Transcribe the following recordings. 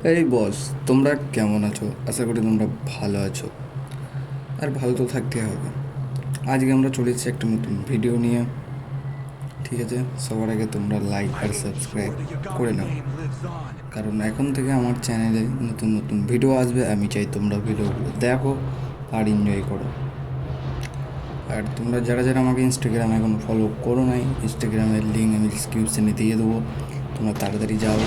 এই বস, তোমরা কেমন আছো? আশা করি তোমরা ভালো আছো। আর ভালো তো থাকতে হবে। আজকে আমরা চলে এসেছি একটা নতুন ভিডিও নিয়ে। ঠিক আছে, সবার আগে তোমরা লাইক আর সাবস্ক্রাইব করে নাও, কারণ এখন থেকে আমার চ্যানেলে নতুন নতুন ভিডিও আসবে। আমি চাই তোমরা ভিডিওগুলো দেখো আর এনজয় করো। আর তোমরা যারা যারা আমাকে ইনস্টাগ্রামে এখন ফলো করো নাই, ইনস্টাগ্রামের লিঙ্ক আমি ডিসক্রিপশানে দিয়ে দেবো। তোমরা তাড়াতাড়ি যাও,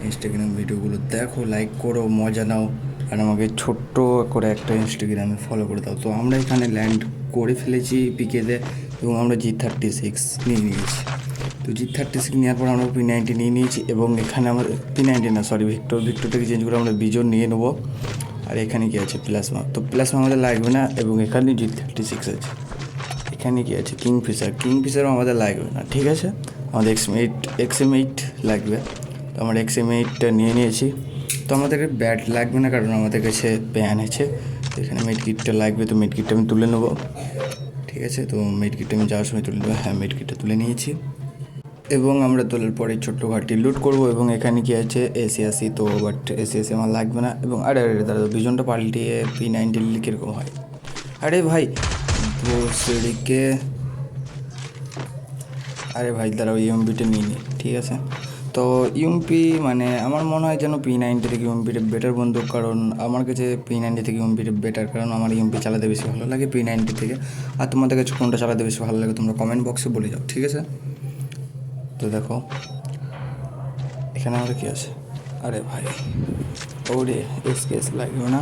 ইনস্টাগ্রাম ভিডিওগুলো দেখো, লাইক করো, মজা নাও, আর আমাকে ছোট্ট করে একটা ইনস্টাগ্রামে ফলো করে দাও। তো আমরা এখানে ল্যান্ড করে ফেলেছি পিকেতে, এবং আমরা G36 নিয়ে নিয়েছি। তো G36 নেওয়ার পর আমরা P90 নিয়ে নিয়েছি, এবং এখানে আমার P90 না, সরি, ভিক্টরটাকে চেঞ্জ করে আমরা বিজন নিয়ে নেবো। আর এখানে কি আছে? প্লাজমা। তো প্লাজমা আমাদের লাগবে না, এবং এখানে G36 আছে। এখানে কি আছে? কিংফিশারও আমাদের লাগবে না, ঠিক আছে। আমাদের XM8 লাগবে। তো আমরা XM8টা নিয়ে নিয়েছি। তো আমাদেরকে ব্যাট লাগবে না, কারণ আমাদের কাছে প্যান আছে। তো এখানে মেডকিটটা লাগবে, তো মেডকিটটা আমি তুলে নেবো, ঠিক আছে। তো মেডকিটটা আমি যাওয়ার সময় তুলে নেবো। হ্যাঁ, মেডকিটটা তুলে নিয়েছি, এবং আমরা তোলার পরে ছোট্ট ঘরটি লুট করবো। এবং এখানে কি আছে? AC তো বাট AC আমার লাগবে না। এবং আরে আরে দাদা, বিজনটা পাল্টিয়ে P90 কীরকম হয়? আরে ভাই সিঁড়িকে, আরে ভাই দাঁড়াও, ইউএমপিটা নিয়ে নিই, ঠিক আছে। তো ইউএমপি মানে আমার মনে হয় যেন P90 থেকে ইউএমপিটা বেটার বন্দুক, কারণ আমার কাছে P90 থেকে ইউএমপিটা বেটার, কারণ আমার ইউএমপি চালাতে বেশি ভালো লাগে P90 থেকে। আর তোমাদের কাছে কোনটা চালাতে বেশি ভালো লাগে তোমরা কমেন্ট বক্সে বলে যাও, ঠিক আছে। তো দেখো এখানে আমাদের কী আছে? আরে ভাই, ওরে এসকেএস লাগবে না।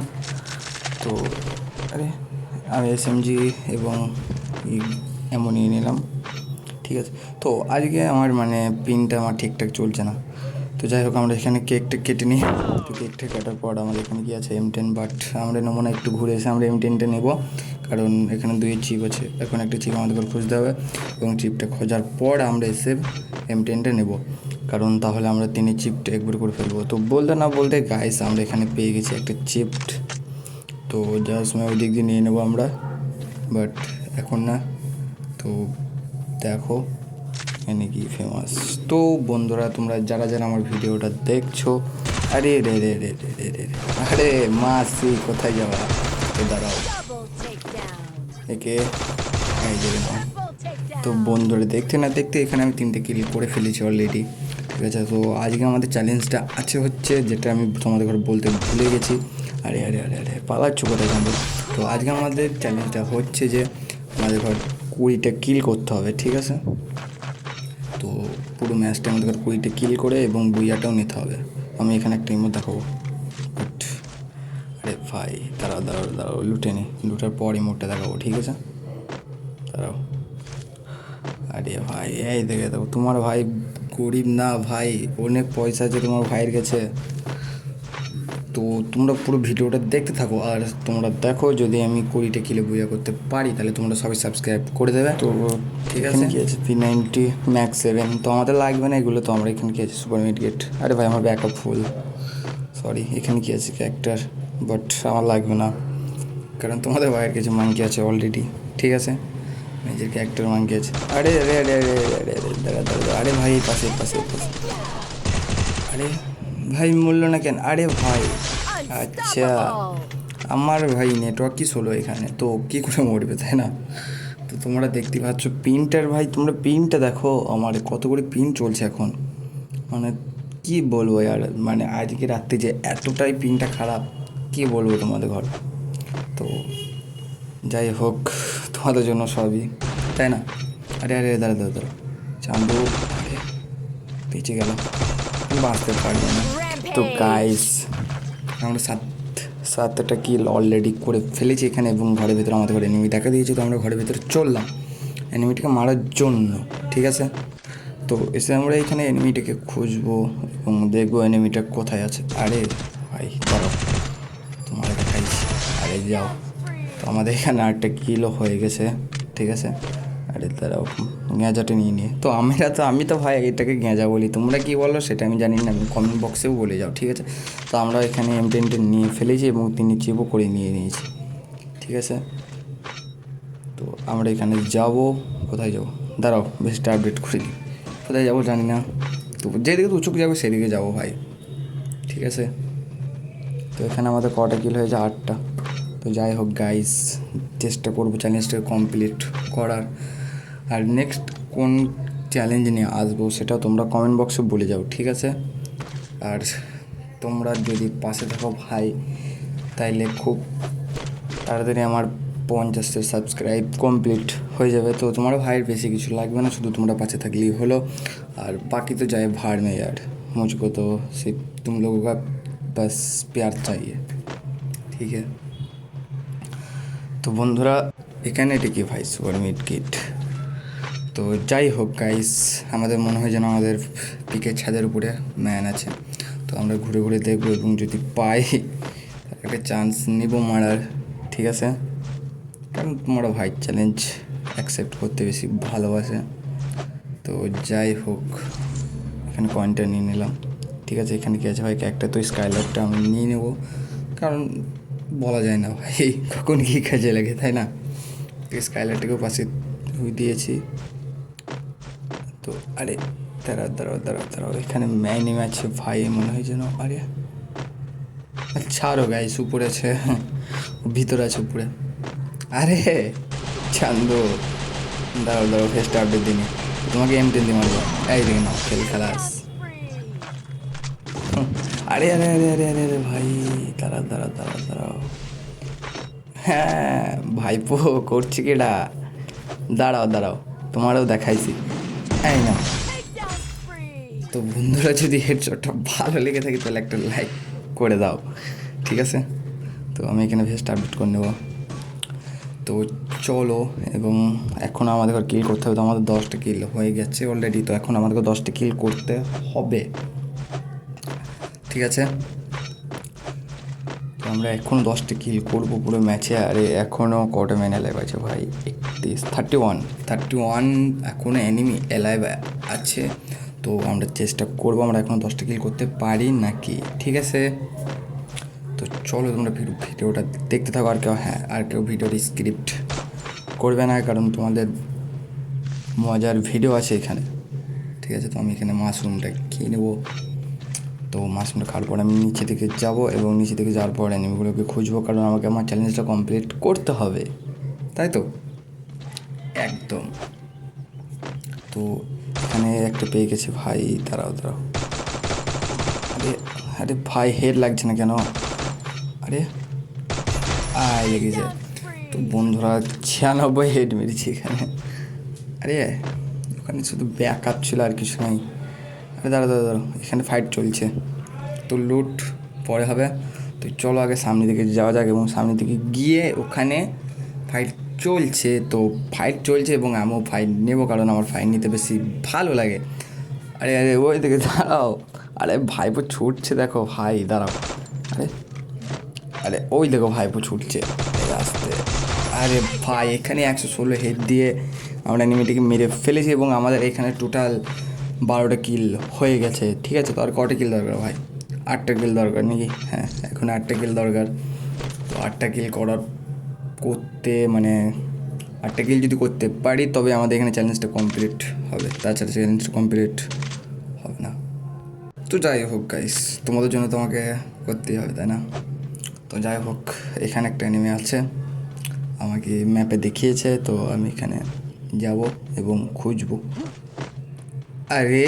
তো আরে আমি SMG এবং এমন নিয়ে নিলাম, ঠিক আছে। তো আজকে আমার মানে পিনটা আমার ঠিকঠাক চলছে না। তো যাই হোক, আমরা এখানে কেকটা কেটে নিই। তো কেকটা কাটার পর আমাদের এখানে কি আছে? M10। বাট আমরা নেবো না, একটু ঘুরে এসে আমরা M10টা নেবো, কারণ এখানে 2 চিপ আছে। এখন একটা চিপ আমাদের খুঁজতে হবে, এবং চিপটা খোঁজার পর আমরা এসে M10টা নেবো, কারণ তাহলে আমরা 3 চিপটা একবার করে ফেলবো। তো বলতে না বলতে গাইস, আমরা এখানে পেয়ে গেছি একটা চিপ। তো যাওয়ার সময় ওই দিক দিয়ে নিয়ে নেবো আমরা, বাট এখন না। তো দেখো এখানে কি ফেমাস। তো বন্ধুরা, তোমরা যারা যারা আমার ভিডিওটা দেখছো, আরে রে রে রে রে রে রে, আরে মাসি কোথায় যাওয়া? তো দাঁড়াও, একে এই যে নাও। তো বন্ধুরা, দেখতে না দেখতে এখানে আমি 3টে কিল করে ফেলেছি অলরেডি, ঠিক আছে। তো আজকে আমাদের চ্যালেঞ্জটা আছে হচ্ছে, যেটা আমি তোমাদের ঘরে বলতে ভুলে গেছি। আরে আরে আরে আরে পালাচ্ছ কোথায় জানবো? তো আজকে আমাদের চ্যালেঞ্জটা হচ্ছে যে আমাদের ঘর 20টা কিল করতে হবে, ঠিক আছে। তো পুরো ম্যাচটা আমাদের 20টা কিল করে এবং বুইয়াটাও নিতে হবে। আমি এখানে একটা ইমো দেখাবো, বাট আরে ভাই দাঁড়াও দাঁড়াও দাঁড়াও, লুটে নি, লুটার পর ইমোটটা দেখাবো, ঠিক আছে। দাঁড়াও, আরে ভাই এই দেখে দেখো, তোমার ভাই গরিব না ভাই, অনেক পয়সা আছে তোমার ভাইয়ের কাছে। তো তোমরা পুরো ভিডিওটা দেখতে থাকো, আর তোমরা দেখো যদি আমি 20টা কিলো বুইয়া করতে পারি, তাহলে তোমরা সবাই সাবস্ক্রাইব করে দেবে। তো ঠিক আছে, কি আছে? P90 ম্যাক্স 7 তো আমাদের লাগবে না এগুলো। তো আমরা এখানে কি আছে? Super midget. আরে ভাই আমার ব্যাকআপ ফুল, সরি। এখানে কি আছে? ক্যারেক্টার, বাট আমার লাগবে না, কারণ তোমাদের ভাইয়ের কাছে মাংকি আছে অলরেডি, ঠিক আছে। নিজের ক্যারেক্টার মাংকি আছে। আরে আরে আরে আরে আরে আরে দাঁড়া দাঁড়া, আরে ভাই এই পাশে পাশে পাশে, আরে ভাই মূল্য না কেন? আরে ভাই আচ্ছা, আমার ভাই নেটওয়ার্ক কি হলো এখানে? তো কী করে মরবে, তাই না? তো তোমরা দেখতে পাচ্ছ পিনটার, ভাই তোমরা পিনটা দেখো, আমার কত করে পিন চলছে এখন। মানে কি বলবো यार, মানে আজকে রাত্রে যে এতটাই পিনটা খারাপ, কি বলবো তোমাদের ঘর। তো যাই হোক, তোমাদের জন্য সবই, তাই না? আরে আরে দাঁড়া দাঁড়া দাঁড়া, চান্দু, আরে বেঁচে গেল, বাঁচতে পারবে না। তো গাইস, আমরা সাতটা কিল অলরেডি করে ফেলেছি এখানে, এবং ঘরের ভিতরে আমাদের ঘরে এনিমি দেখা দিয়েছে। তো আমরা ঘরের ভিতরে চললাম এনিমিটাকে মারার জন্য, ঠিক আছে। তো এসে আমরা এখানে এনিমিটাকে খুঁজবো এবং দেখবো এনিমিটা কোথায় আছে। আরে ভাই দাঁড়াও, তোমার দেখাইছি, আরে যাও। তো আমাদের এখানে আরেকটা কিলও হয়ে গেছে, ঠিক আছে। আরে দাঁড়াও, গেঁজাটা নিয়ে তো আমি তো ভাই এটাকে গেঁজা বলি, তোমরা কী বলো সেটা আমি জানি না, আমি কমেন্ট বক্সেও বলে যাও, ঠিক আছে। তো আমরা এখানে M10 নিয়ে ফেলেছি, এবং 3 চিপও করে নিয়ে নিয়েছি, ঠিক আছে। তো আমরা এখানে যাব, কোথায় যাব? দাঁড়াও বেশটা আপডেট করে দিই। কোথায় যাবো জানি না, তো যেদিকে উঁচুক যাবে সেদিকে যাবো ভাই, ঠিক আছে। এখানে আমাদের কটা কিল হয়েছে? 8টা। তো যাই হোক গাইস, চেষ্টা করবো চ্যালেঞ্জটাকে কমপ্লিট করার। আর নেক্সট কোন চ্যালেঞ্জ নিয়ে আসবো সেটাও তোমরা কমেন্ট বক্সে বলে যাও, ঠিক আছে? আর তোমরা যদি পাশে থাকো ভাই, তাইলে খুব তাড়াতাড়ি আমার 50 সাবস্ক্রাইব কমপ্লিট হয়ে যাবে। তো তোমার ভাইয়ের বেশি কিছু লাগবে না, শুধু তোমরা পাশে থাকলেই হলো। আর বাকি তো যায় भाड़ में यार, मुझको तो सिर्फ तुम लोगों का बस प्यार चाहिए, ঠিক আছে? তো বন্ধুরা, এখানে এটা কি ভাই? Super mid kit. তো যাই হোক গাইস, আমাদের মনে হয় যেন আমাদের পিকের ছাদের উপরে ম্যান আছে। তো আমরা ঘুরে ঘুরে দেখবো এবং যদি পাই একটা চান্স নিব মারার, ঠিক আছে? কারণ তোমার ভাই চ্যালেঞ্জ অ্যাকসেপ্ট করতে বেশি ভালোবাসে। তো যাই হোক, এখানে কয়েনটা নিয়ে নিলাম, ঠিক আছে? এখানে কী আছে ভাই? একটা তো স্কাইলাইটটা আমি নিয়ে নেবো, কারণ বলা যায় না ভাই কখন কী কাজে লাগে, তাই না? স্কাইলাইটটাকেও পাশে দিয়েছি। তো আরে দাঁড়াও, এখানে ম্যান নেমে আছে ভাই, মনে হয় যেন। আরে আচ্ছা, আরও গাইস উপরে আছে, ভিতরে আছে উপরে। আরে চান্দু, দাঁড়াও ফেস্ট আপডেট দিনই তোমাকে M10 দিয়ে মারবো। এই দেখে নাও, খেলাস। আরে আরে আরে আরে আরে আরে ভাই, দাঁড়াও। হ্যাঁ ভাইপো, করছি কেডা? দাঁড়াও, তোমারও দেখাইছি। এই না। তো বন্ধুরা, যদি হেডশটটা ভালো লেগে থাকে তাহলে একটা লাইক করে দাও, ঠিক আছে? তো আমি এখানে ভেস্ট আপডেট করে নেব। তো চলো, এবং এখন আমাদের কিল করতে হবে। তো আমাদের 10টা কিল হয়ে গেছে অলরেডি, তো এখন আমাদেরকে 10টা কিল করতে হবে, ঠিক আছে? তো আমরা এখন 10টা কিল করবো পুরো ম্যাচে। আরে এখনও কটা ম্যান অ্যালাইভ আছে ভাই? 31 এখনও এনিমি অ্যালাইভ আছে। তো আমরা চেষ্টা করবো আমরা এখন 10টা কিল করতে পারি নাকি, ঠিক আছে? তো চলো তোমরা ভিডিওটা দেখতে থাকো। আর কেউ ভিডিওর স্ক্রিপ্ট করবে না, কারণ তোমাদের মজার ভিডিও আছে এখানে, ঠিক আছে? তো আমি এখানে মাশরুমটা খেয়ে নেবো। তো মাশরুমটা খাওয়ার পর আমি নিচে দিকে যাব, এবং নিচে দিকে যাওয়ার পর অ্যানিমেগুলোকে খুঁজবো, কারণ আমাকে আমার চ্যালেঞ্জটা কমপ্লিট করতে হবে, তাই তো? একদম। তো এখানে একটা পেয়ে গেছে ভাই, দাঁড়াও। আরে ভাই, হেড লাগছে না কেন? আরে লেগেছে। তো বন্ধুরা, 96 হেড মেরেছি এখানে। আরে ওখানে শুধু ব্যাক আপ ছিল, আর কিছু নাই। আরে দাঁড়াও, এখানে ফাইট চলছে, তো লুট পরে হবে। তো চলো আগে সামনের দিকে যাওয়া যাক, এবং সামনের দিকে গিয়ে ওখানে ফাইট চলছে এবং আমিও ফাইট নেবো, কারণ আমার ফাইট নিতে বেশি ভালো লাগে। আরে ওই দিকে দাঁড়াও। আরে ভাইপো ছুটছে, দেখো ভাই, দাঁড়াও। আরে ওই দেখো ভাইপো ছুটছে আসতে। আরে ভাই, এখানে 116 হেড দিয়ে আমরা এনিমিটিকে মেরে ফেলেছি, এবং আমাদের এখানে টোটাল 12টা কিল হয়ে গেছে, ঠিক আছে? তো আর কটা কিল দরকার ভাই? 8টা কিল দরকার নাকি? হ্যাঁ, এখন 8টা কিল দরকার। তো 8টা কিল মানে 8টা কিল যদি করতে পারি, তবে আমাদের এখানে চ্যালেঞ্জটা কমপ্লিট হবে, তাছাড়া চ্যালেঞ্জটা কমপ্লিট হবে না। তো যাই হোক গাইস, তোমাদের জন্য তোমাকে করতেই হবে, তাই না? তো যাই হোক, এখানে একটা এনিমি আছে, আমাকে ম্যাপে দেখিয়েছে, তো আমি এখানে যাব এবং খুঁজবো। আরে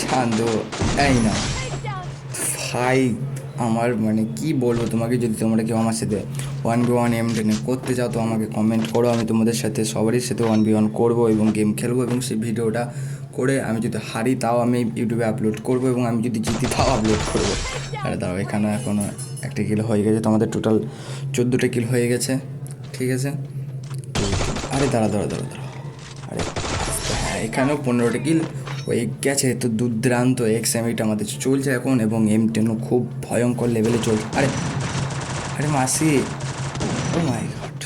ছান্দো, এই না ভাই, আমার মানে কি বলবো তোমাকে, যদি তোমরা কেউ আমার সাথে 1v1 M10 করতে চাও তো আমাকে কমেন্ট করো। আমি তোমাদের সাথে সবারই সাথে 1v1 করবো এবং গেম খেলবো, এবং সেই ভিডিওটা করে আমি যদি হারি তাও আমি ইউটিউবে আপলোড করবো, এবং আমি যদি জিতি তাও আপলোড করবো। আরে দাঁড়াও, এখানে এখনও একটা কিল হয়ে গেছে, তো আমাদের টোটাল 14টা কিল হয়ে গেছে, ঠিক আছে? আরে দাঁড়াও। আরে হ্যাঁ, এখানেও 15টা কিল হয়ে গেছে। তো দুর্দান্ত XM8 আমাদের চলছে এখন, এবং M10ও খুব ভয়ঙ্কর লেভেলে চলছে। আরে মাসি, ও মাই গড,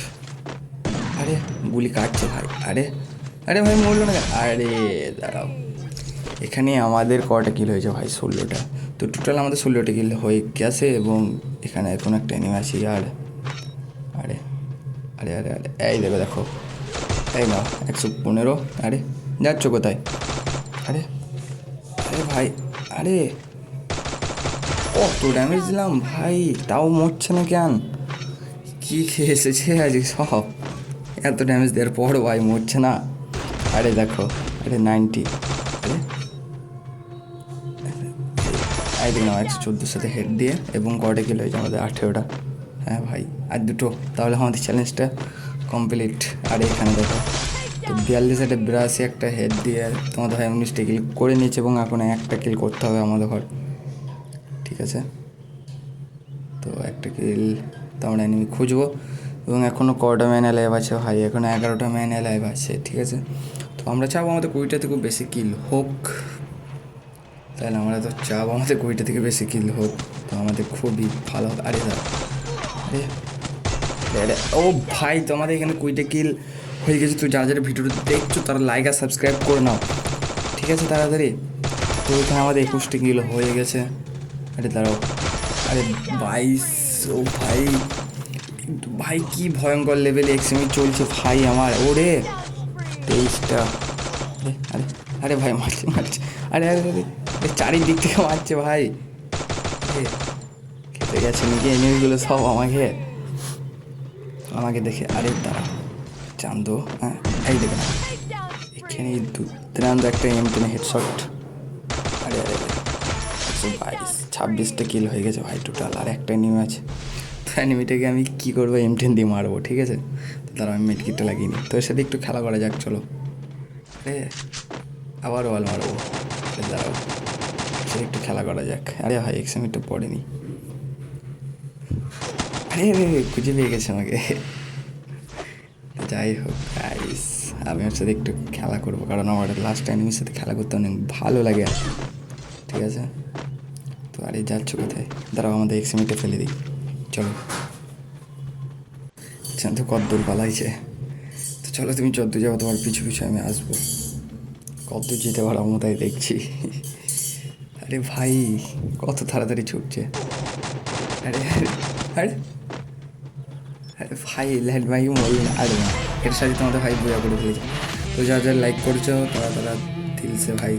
আরে গুলি কাটছে ভাই। আরে ভাই, মরলো না। আরে দাঁড়াও, এখানে আমাদের কটা কিল হয়েছে ভাই? 16টা। তো টোটাল আমাদের 16টা কিল হয়ে গেছে, এবং এখানে এখন একটা এনিমি আছে। আরে এই দেখো, এই না 115। আরে যাচ্ছ কোথায়? আরে ভাই, কত ড্যামেজ দিলাম ভাই, তাও মরছে না কেন? কি খেয়ে এসেছে আজকে সব? এত ড্যামেজ দেওয়ার পর ভাই মরছে না। আরে দেখো, আরে 90, আরে এই দেখলাম 114 সাথে হেড দিয়ে, এবং কটা কিলো হয়েছে আমাদের? 18টা। হ্যাঁ ভাই, আর দুটো, তাহলে আমাদের চ্যালেঞ্জটা কমপ্লিট। আর এখানে দেখো তো 42 একটা হেড দিয়ে তোমাদের ভাই 19টা কিল করে নিয়েছে, এবং এখন একটা কিল করতে হবে আমাদের ঘর, ঠিক আছে? তো একটা কিল তো আমরা এনিমি খুঁজবো, এবং এখনও কটা ম্যান অ্যালাইভ আছে ভাই, এখনও 11টা ম্যান অ্যালাইভ আছে, ঠিক আছে? তো আমরা চাবো আমাদের 20টা থেকে বেশি কিল হোক, তাহলে আমরা তো চাবো আমাদের 20টা থেকে বেশি কিল হোক, তো আমাদের খুবই ভালো হবে। আরে দাদা, আরে আরে ও ভাই, তো আমাদের এখানে 20টা কিল হয়ে গেছে। তো যারা যারা ভিডিওটা দেখছো তারা লাইক আর সাবস্ক্রাইব করে নাও, ঠিক আছে? তাড়াতাড়ি। তো এখানে আমাদের 21টা কিল হয়ে গেছে। আরে দাঁড়াও, আরে 22, ও ভাই ভাই কি ভয়ঙ্কর লেভেলে এক্সএমই চলছে ভাই আমার। ওরে 23টা, আরে আরে আরে ভাই মারছে মারছে, আরে আরে আরে চারিদিক থেকে মারছে ভাই। খেতে গেছে নাকি এনিমিগুলো সব আমাকে আমাকে দেখে? আরে দাঁড়া চান্দো, হ্যাঁ এই দেখে না, এখানে দুর্দান্ত একটা এমটেনে হেডশট। আরে আরে 122, 26টা কিল হয়ে গেছে ভাই টোটাল, আর একটা এনিমি আছে। তো এনিমিটাকে আমি কী করবো? M10 দিয়ে মারবো, ঠিক আছে? তো তারা আমি মেডকিটটা লাগিয়ে নিই, তো এর সাথে একটু খেলা করা যাক, চলো। আরে আবার ওয়াল মারবো, দাঁড়াও, সেটা একটু খেলা করা যাক। আরে ভাই এক্সামিটটা পড়েনি, আরে আরে খুঁজে পেয়ে গেছে আমাকে। যাই হোক গাইস, আমি ওর সাথে একটু খেলা করবো, কারণ আমার লাস্ট এনিমির সাথে খেলা করতে অনেক ভালো লাগে, ঠিক আছে? তো আরে যাচ্ছ কোথায়? দাঁড়াও আমাদের এক্সামিটে ফেলে দিই, চলো। তো কদ্দূর পালাইছে, তো চলো তুমি যদ্দূর যাবো তোমার পিছু পিছু আমি আসবো, কদ্দূর যেতে পারো তাই দেখছি। আরে ভাই কত তাড়াতাড়ি ছুটছে, আরে আরে আরে আরে ভাই ল্যান্ড ভাই মরবে না। আরে না, এর সাথে তোমাদের ভাই বইয়া করে ফেলেছে। তো যারা যারা লাইক করছো তারা তারা দিলসে ভাই